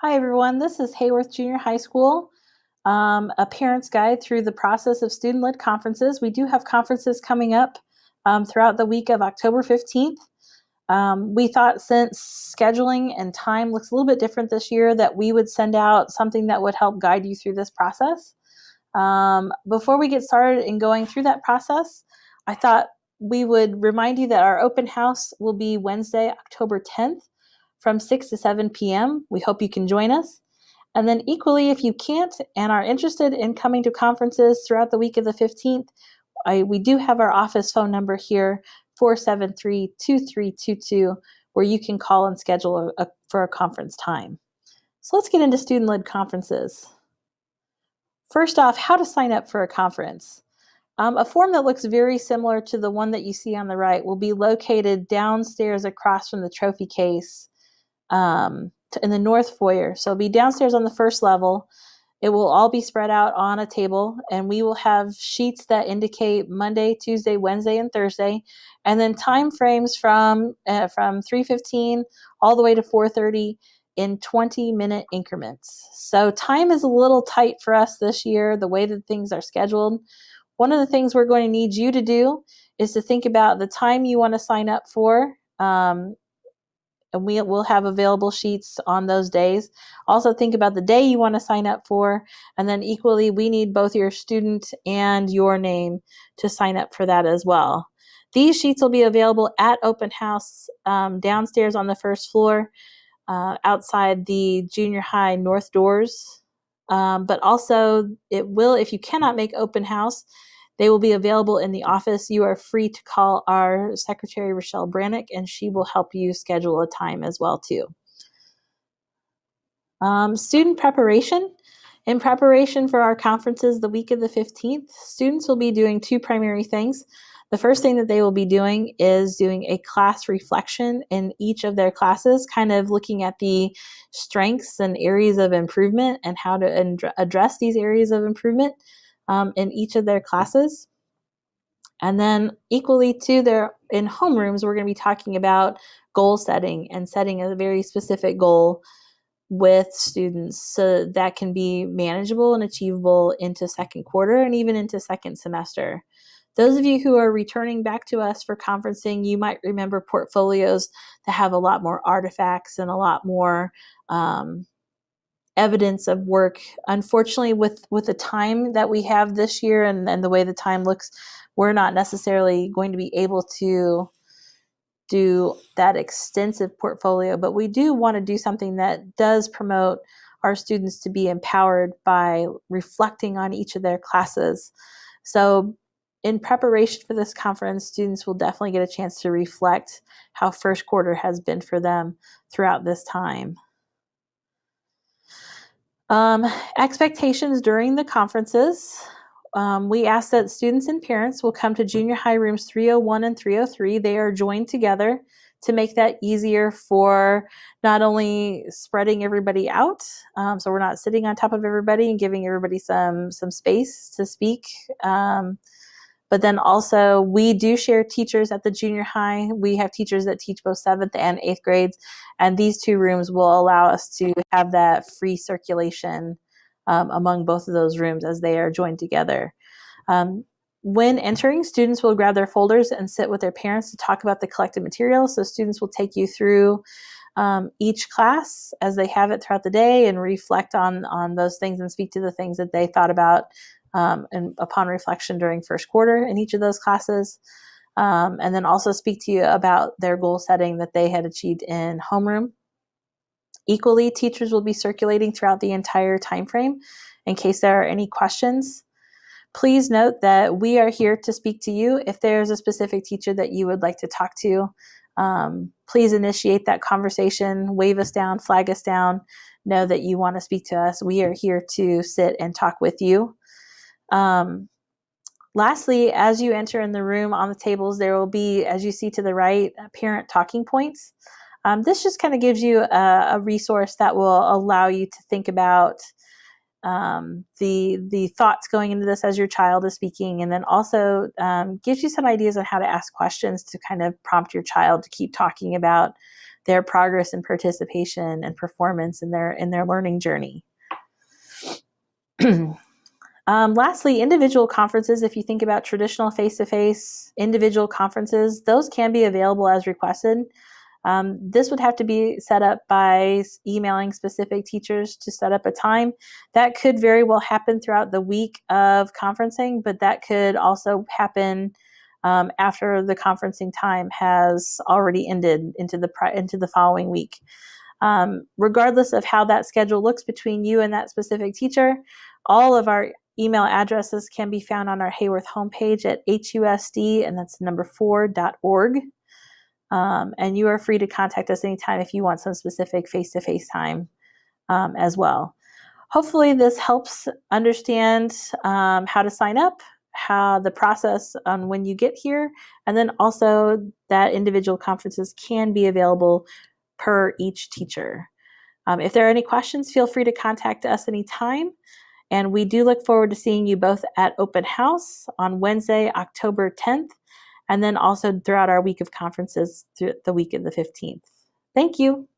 Hi, everyone. This is Hayworth Junior High School, a parent's guide through the process of student-led conferences. We do have conferences coming up throughout the week of October 15th. We thought since scheduling and time looks a little bit different this year that we would send out something that would help guide you through this process. Before we get started in going through that process, I thought we would remind you that our open house will be Wednesday, October 10th from 6 to 7 p.m. We hope you can join us. And then equally, if you can't and are interested in coming to conferences throughout the week of the 15th, we do have our office phone number here, 473-2322, where you can call and schedule for a conference time. So let's get into student-led conferences. First off, how to sign up for a conference. A form that looks very similar to the one that you see on the right will be located downstairs across from the trophy case in the north foyer. So it'll be downstairs on the first level. It will all be spread out on a table, and we will have sheets that indicate Monday, Tuesday, Wednesday, and Thursday, and then time frames from 3:15 all the way to 4:30 in 20-minute increments. So time is a little tight for us this year, the way that things are scheduled. One of the things we're going to need you to do is to think about the time you want to sign up for, and we will have available sheets on those days. Also think about the day you want to sign up for, and then equally we need both your student and your name to sign up for that as well. These sheets will be available at open house downstairs on the first floor outside the junior high north doors. But also it will, if you cannot make open house, they will be available in the office. You are free to call our secretary, Rochelle Brannick, and she will help you schedule a time as well too. Student preparation. In preparation for our conferences the week of the 15th, students will be doing two primary things. The first thing that they will be doing is doing a class reflection in each of their classes, kind of looking at the strengths and areas of improvement and how to address these areas of improvement in each of their classes. And then equally too, in homerooms, we're going to be talking about goal setting and setting a very specific goal with students so that can be manageable and achievable into second quarter and even into second semester. Those of you who are returning back to us for conferencing, you might remember portfolios that have a lot more artifacts and a lot more evidence of work. Unfortunately, with the time that we have this year and the way the time looks, we're not necessarily going to be able to do that extensive portfolio, but we do want to do something that does promote our students to be empowered by reflecting on each of their classes. So in preparation for this conference, students will definitely get a chance to reflect how first quarter has been for them throughout this time. Expectations during the conferences. We ask that students and parents will come to junior high rooms 301 and 303. They are joined together to make that easier for not only spreading everybody out, so we're not sitting on top of everybody and giving everybody some space to speak. But then also we do share teachers at the junior high. We have teachers that teach both 7th and 8th grades, and these two rooms will allow us to have that free circulation among both of those rooms as they are joined together. When entering, students will grab their folders and sit with their parents to talk about the collected material. So students will take you through each class as they have it throughout the day and reflect on those things and speak to the things that they thought about and upon reflection during first quarter in each of those classes. And then also speak to you about their goal setting that they had achieved in homeroom. Equally, teachers will be circulating throughout the entire time frame in case there are any questions. Please note that we are here to speak to you. If there's a specific teacher that you would like to talk to, please initiate that conversation, wave us down, flag us down, know that you want to speak to us. We are here to sit and talk with you. Lastly, as you enter in the room on the tables, there will be, as you see to the right, parent talking points. This just kind of gives you a resource that will allow you to think about the thoughts going into this as your child is speaking, and then also gives you some ideas on how to ask questions to kind of prompt your child to keep talking about their progress and participation and performance in their learning journey. Lastly, individual conferences. If you think about traditional face-to-face individual conferences, those can be available as requested. This would have to be set up by emailing specific teachers to set up a time. That could very well happen throughout the week of conferencing, but that could also happen after the conferencing time has already ended into the following week. Regardless of how that schedule looks between you and that specific teacher, all of our email addresses can be found on our Hayworth homepage at HUSD, and that's number 4.org. And you are free to contact us anytime if you want some specific face-to-face time as well. Hopefully this helps understand how to sign up, how the process on when you get here, and then also that individual conferences can be available per each teacher. If there are any questions, feel free to contact us anytime. And we do look forward to seeing you both at Open House on Wednesday, October 10th, and then also throughout our week of conferences through the week of the 15th. Thank you.